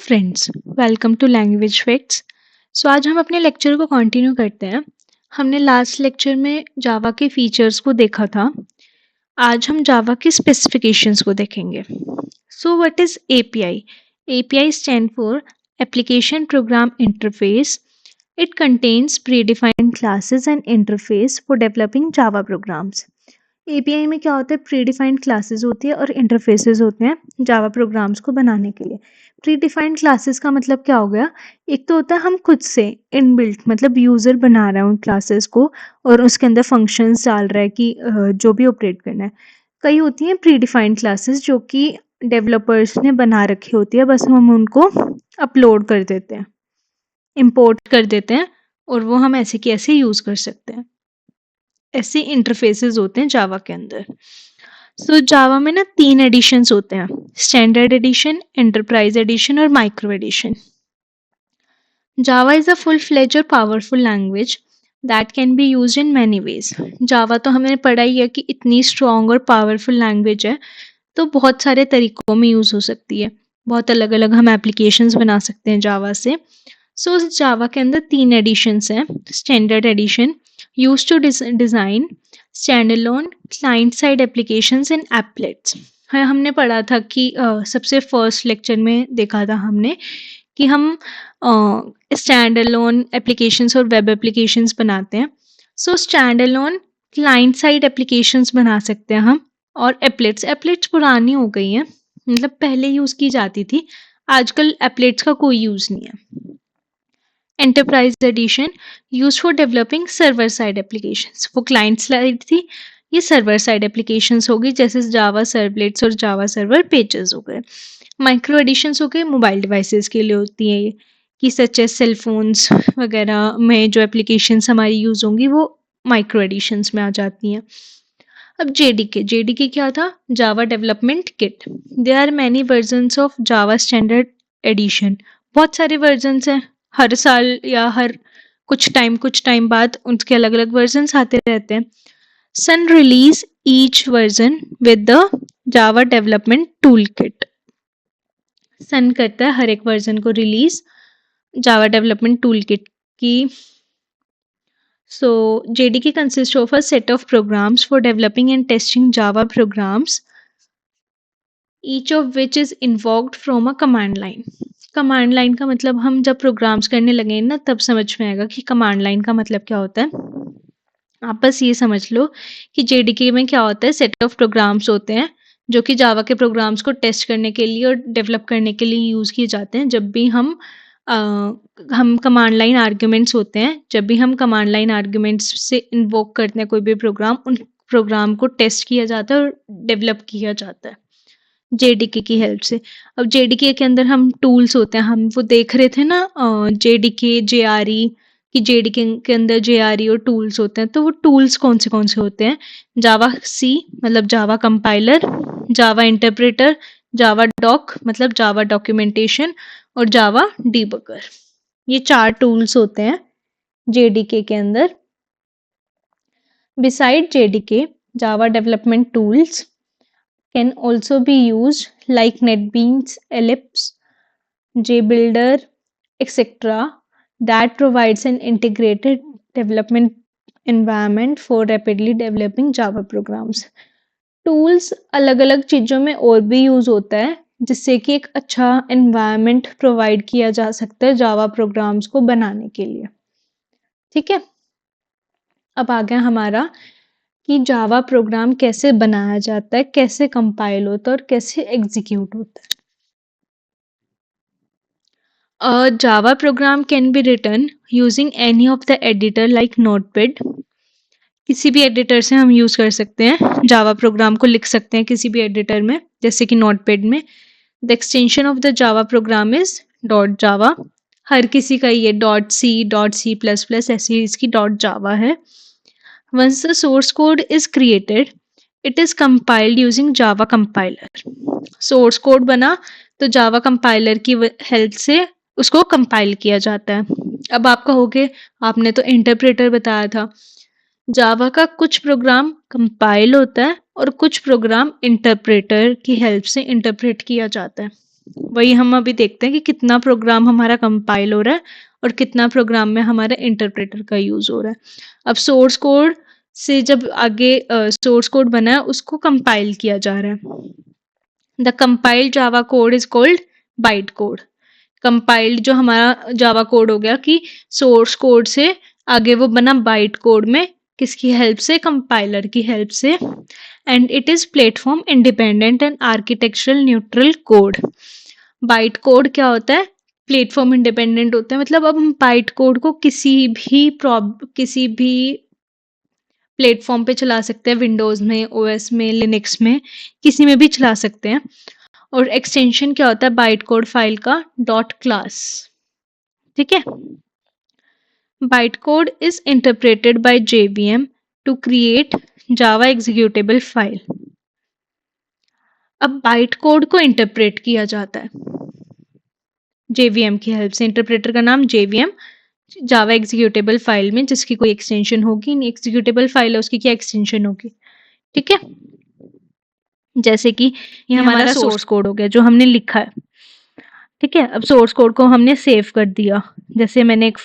Friends, welcome to language facts. आज हम अपने लेक्चर को कंटिन्यू करते हैं। हमने लास्ट लेक्चर में जावा के फीचर्स को देखा था। आज हम जावा के स्पेसिफिकेशंस को देखेंगे। What is API? API stand for application program interface. It contains predefined classes and interface for developing Java programmes. API में क्या होता है? प्रीडिफाइंड क्लासेस होती है और इंटरफेसेस होते हैं जावा प्रोग्राम्स को बनाने के लिए। प्रीडिफाइंड क्लासेस का मतलब क्या हो गया? एक तो होता है हम खुद से इनबिल्ट, मतलब यूज़र बना रहा है उन क्लासेस को और उसके अंदर फंक्शंस डाल रहा है कि जो भी ऑपरेट करना है। कई होती हैं प्रीडिफाइंड क्लासेस जो कि डेवलपर्स ने बना रखी होती है, बस हम उनको अपलोड कर देते हैं, इंपोर्ट कर देते हैं और वो हम ऐसे की ऐसे यूज़ कर सकते हैं। ऐसे इंटरफेसेस होते हैं जावा के अंदर। जावा में ना 3 एडिशंस होते हैं: स्टैंडर्ड एडिशन, एंटरप्राइज एडिशन और micro edition. Java is a full fledge और powerful language that can be use in many ways. Java तो हमने पढ़ा ही है कि इतनी स्ट्रॉन्ग और पावरफुल लैंग्वेज है, तो बहुत सारे तरीकों में यूज़ हो सकती है। बहुत अलग अलग हम एप्लीकेशंस बना सकते हैं जावा से। जावा के अंदर 3 एडिशंस हैं। Standard edition use to design standalone client side applications in applets. हमने पढ़ा था कि सबसे फर्स्ट लेक्चर में देखा था हमने कि हम स्टैंडअलोन एप्लीकेशंस और वेब एप्लीकेशंस बनाते हैं। स्टैंडअलोन क्लाइंट साइड एप्लीकेशंस बना सकते हैं हम। और एप्लेट्स पुरानी हो गई हैं, मतलब पहले यूज़ की जाती थी, आजकल एप्लेट्स का कोई यूज़ नहीं है। Enterprise edition use for developing server side applications. वो क्लाइंट साइड थी, ये सर्वर साइड एप्लीकेशंस होगी, जैसे जावा सर्वलेट्स और जावा सर्वर पेजेस हो गए। माइक्रो एडिशंस हो गए, मोबाइल डिवाइसेस के लिए होती हैं ये, कि सच एज सेल फोन्स वगैरह में जो एप्लीकेशंस हमारी यूज़ होंगी वो माइक्रो एडिशंस में आ जाती हैं। अब जेडीके क्या था? Java development kit. There are many versions of Java standard edition. बहुत सारे वर्जन्स हैं, हर साल या हर कुछ टाइम बाद उनके अलग अलग वर्जन्स आते रहते हैं। Sun release each version with the Java development tool kit. Sun करता है हर एक वर्जन को release Java development tool kit की। JDK consists of a set of programs for developing and testing Java programs, each of which is invoked from a command line. Command line का मतलब हम जब प्रोग्राम्स करने लगे ना तब समझ में आएगा कि कमांड लाइन का मतलब क्या होता है। आप बस ये समझ लो कि JDK में क्या होता है, सेट ऑफ प्रोग्राम्स होते हैं जो कि जावा के प्रोग्राम्स को टेस्ट करने के लिए और डेवलप करने के लिए यूज़ किए जाते हैं। जब भी हम कमांड लाइन आर्ग्यूमेंट्स होते हैं, जब भी हम कमांड लाइन आर्ग्यूमेंट्स से इन्वोक करते हैं कोई भी प्रोग्राम, उन प्रोग्राम को टेस्ट किया जाता है और डेवलप किया जाता है JDK की हेल्प से। अब JDK के अंदर हम टूल्स होते हैं, हम वो देख रहे थे ना JDK JRE, कि JDK के अंदर JRE और टूल्स होते हैं। तो वो टूल्स कौन से होते हैं? जावा सी मतलब जावा कंपाइलर, जावा इंटरप्रेटर, जावा डॉक मतलब जावा डॉक्यूमेंटेशन और जावा डिबगर। ये 4 टूल्स होते हैं JDK के अंदर। Beside JDK, Java development tools can also be used like NetBeans, Ellipse, JBuilder, etc. that provides an integrated development environment for rapidly developing Java programs. Tools अलग अलग चीज़ों में और भी यूज़ होता है जिससे कि एक अच्छा एनवायरनमेंट प्रोवाइड किया जा सकता है जावा प्रोग्राम्स को बनाने के लिए। ठीक है, अब आ गया हमारा कि जावा प्रोग्राम कैसे बनाया जाता है, कैसे कंपाइल होता है और कैसे एग्जीक्यूट होता है। Java program can be written using any of the editor like notepad. किसी भी एडिटर से हम यूज़ कर सकते हैं, जावा प्रोग्राम को लिख सकते हैं किसी भी एडिटर में, जैसे कि नोटपैड में। The extension of the Java program is .java। हर किसी का ये .c++, ऐसी इसकी .java है। Once the source code is created, it is compiled using Java compiler. Source code बना तो Java compiler की हेल्प से उसको कंपाइल किया जाता है। अब आप कहोगे आपने तो इंटरप्रेटर बताया था। जावा का कुछ प्रोग्राम कंपाइल होता है और कुछ प्रोग्राम इंटरप्रेटर की हेल्प से इंटरप्रेट किया जाता है। वही हम अभी देखते हैं कि कितना प्रोग्राम हमारा कंपाइल हो रहा है और कितना प्रोग्राम में हमारा इंटरप्रेटर का यूज हो रहा है। अब सोर्स कोड से जब आगे सोर्स कोड बना है उसको कंपाइल किया जा रहा है। The compiled Java code is called byte code. Compiled जो हमारा जावा कोड हो गया कि सोर्स कोड से आगे वो बना बाइट कोड में, किसकी हेल्प से? कंपाइलर की हेल्प से। And it is platform independent and architectural neutral code. Byte code क्या होता है? प्लेटफॉर्म इंडिपेंडेंट होता है, मतलब अब हम बाइट कोड को किसी भी प्लेटफॉर्म पे चला सकते हैं, विंडोज में, ओएस में, लिनक्स में, किसी में भी चला सकते हैं। और एक्सटेंशन क्या होता है बाइट कोड फाइल का? Dot class. ठीक है। Byte code is interpreted by JVM to create Java executable file. अब बाइट कोड को इंटरप्रेट किया जाता है जेवीएम की हेल्प से। इंटरप्रेटर का नाम जेवीएम, जावा एग्जीक्यूटेबल फाइल में जिसकी कोई एक्सटेंशन होगी, नहीं एग्जीक्यूटेबल फाइल है उसकी क्या एक्सटेंशन होगी। ठीक है। जैसे कि ये हमारा सोर्स कोड हो गया जो हमने लिखा है। ठीक है। अब सोर्स कोड को हमने सेव कर दिया। जैसे मैंने एक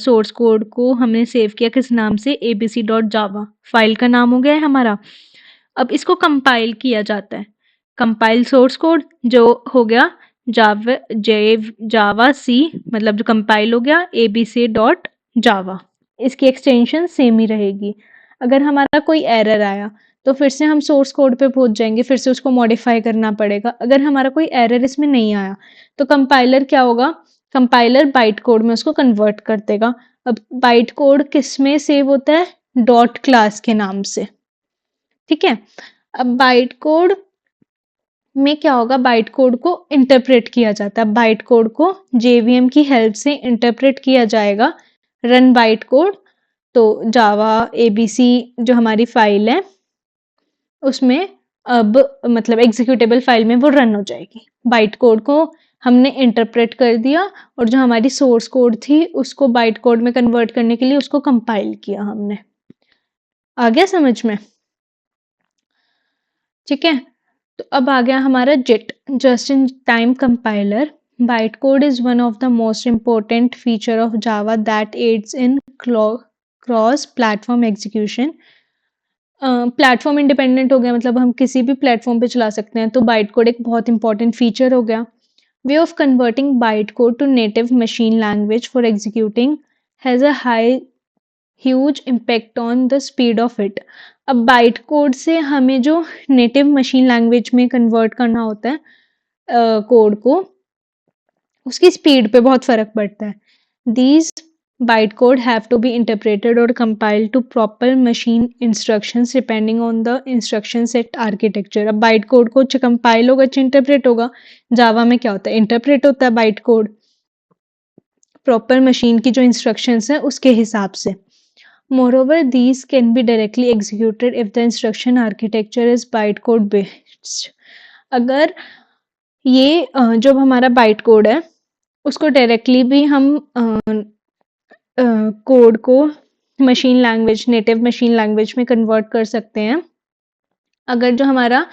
सोर्स कोड को हमने सेव किया किस नाम से? abc.java फाइल का नाम हो गया है हमारा। अब इसको कंपाइल किया जाता है। कंपाइल सोर्स कोड जो हो गया जावा सी, मतलब जो कंपाइल हो गया abc.java। इसकी एक्सटेंशन सेम ही रहेगी। अगर हमारा कोई एरर आया तो फिर से हम सोर्स कोड पे पहुंच जाएंगे, फिर से उसको मॉडिफाई करना पड़ेगा। अगर हमारा कोई एरर इसमें नहीं आया तो कंपाइलर क्या होगा? कंपाइलर बाइट कोड में उसको कन्वर्ट कर देगा। अब बाइट कोड किस में सेव होता है? डॉट क्लास के नाम से। ठीक है। अब बाइट कोड में क्या होगा? बाइट कोड को इंटरप्रेट किया जाता है। बाइट कोड को जेवीएम की हेल्प से इंटरप्रेट किया जाएगा। रन बाइट कोड, तो जावा एबीसी जो हमारी फाइल है उसमें अब मतलब एग्जीक्यूटेबल फाइल में वो रन हो जाएगी। बाइट कोड को हमने इंटरप्रेट कर दिया और जो हमारी सोर्स कोड थी उसको बाइट कोड में कन्वर्ट करने के लिए उसको कंपाइल किया हमने। आ गया समझ में? ठीक है। तो अब आ गया हमारा JIT, just in time compiler. Bite code is one of the most important feature of Java that adds in cross platform execution. Platform independent हो गया, मतलब हम किसी भी प्लेटफॉर्म पे चला सकते हैं, तो बाइट कोड एक बहुत इंपॉर्टेंट फीचर हो गया। Way of converting byte code to native machine language for executing has a high huge impact on the speed of it. अब बाइट कोड से हमें जो नेटिव मशीन लैंग्वेज में कन्वर्ट करना होता है कोड को, उसकी स्पीड पे बहुत फर्क पड़ता है। These bytecode have to be interpreted or compiled to proper machine instructions depending on the instruction set architecture। अब bytecode को कंपाइल होगा, इंटरप्रेट होगा। जावा में क्या होता है? इंटरप्रेट होता है bytecode प्रॉपर मशीन की जो इंस्ट्रक्शंस हैं उसके हिसाब से। Moreover, these can be directly executed if the instruction architecture is bytecode based। अगर ये जो हमारा bytecode है उसको डायरेक्टली भी हम कोड को machine language, native machine language में कन्वर्ट कर सकते हैं अगर जो हमारा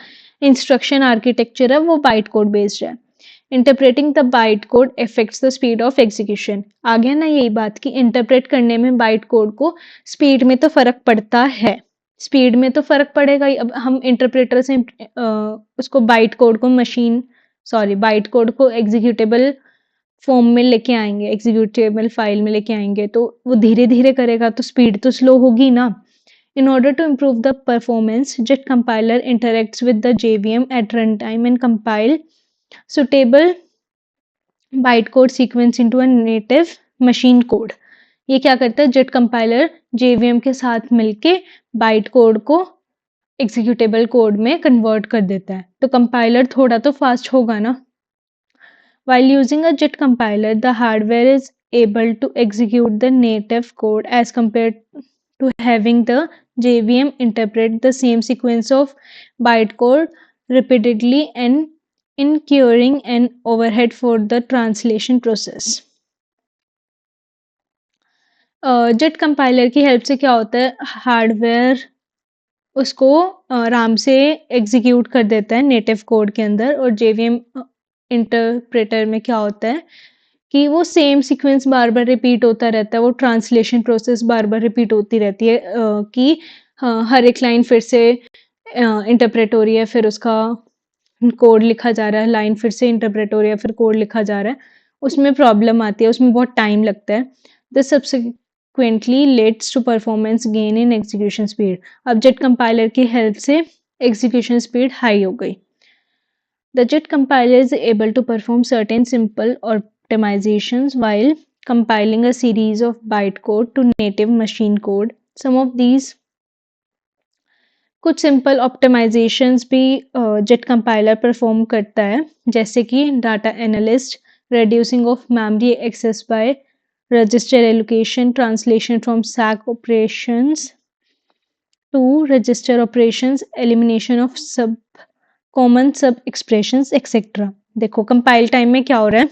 इंस्ट्रक्शन आर्किटेक्चर है वो बाइट कोड बेस्ड है। Interpreting the byte code affects the speed of execution. आ गया ना यही बात कि इंटरप्रेट करने में बाइट कोड को स्पीड में तो फर्क पड़ता है। स्पीड में तो फर्क पड़ेगा ही। अब हम इंटरप्रेटर से उसको बाइट कोड को एग्जीक्यूटेबल फॉर्म में लेके आएंगे, एग्जीक्यूटेबल फाइल में लेके आएंगे, तो वो धीरे धीरे करेगा तो स्पीड तो स्लो होगी ना। In order to improve the performance, JIT compiler interacts with the JVM at runtime and compile suitable bytecode sequence into a native machine code। ये क्या करता है? JIT compiler JVM के साथ मिलके बाइट कोड को एग्जीक्यूटेबल कोड में convert कर देता है, तो कंपाइलर थोड़ा तो फास्ट होगा ना। While using a JIT compiler, the hardware is able to execute the native code as compared to having the JVM interpret the same sequence of bytecode repeatedly and incurring an overhead for the translation process। JIT compiler की help से क्या होता है? Hardware उसको आराम से execute कर देता है नेटिव कोड के अंदर, और JVM इंटरप्रेटर में क्या होता है कि वो सेम सीक्वेंस बार-बार रिपीट होता रहता है, वो ट्रांसलेशन प्रोसेस बार-बार रिपीट होती रहती है कि हर एक लाइन फिर से इंटरप्रेट हो रही है, फिर उसका कोड लिखा जा रहा है, लाइन फिर से इंटरप्रेट हो रही है, फिर कोड लिखा जा रहा है, उसमें प्रॉब्लम आती है, उसमें बहुत टाइम लगता है। This subsequently leads to performance gain in execution speed. अब जेट कंपाइलर की हेल्प से एग्जीक्यूशन स्पीड हाई हो गई। The JIT compiler is able to perform certain simple optimizations while compiling a series of bytecode to native machine code. Some of these कुछ simple optimisations भी jet compiler perform करता है, जैसे कि data analyst, reducing of memory access by register allocation, translation from stack operations to register operations, elimination of sub common sub expressions etcetera. देखो compile time में क्या हो रहा है,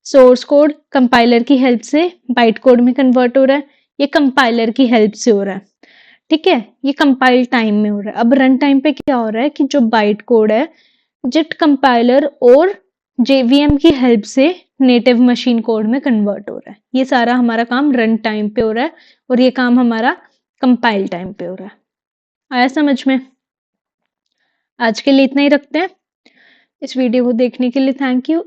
सोर्स कोड कंपाइलर की हेल्प से बाइट कोड में convert हो रहा है, ये कंपाइलर की हेल्प से हो रहा है, ठीक है, ये कंपाइल टाइम में हो रहा है। अब रन टाइम पे क्या हो रहा है कि जो बाइट कोड है जेट कंपाइलर और जेवीएम की हेल्प से नेटिव मशीन कोड में कन्वर्ट हो रहा है। ये सारा हमारा काम रन टाइम पे हो रहा है और ये काम हमारा कंपाइल टाइम पे हो रहा है। आया समझ में? आज के लिए इतना ही रखते हैं। इस वीडियो को देखने के लिए थैंक यू।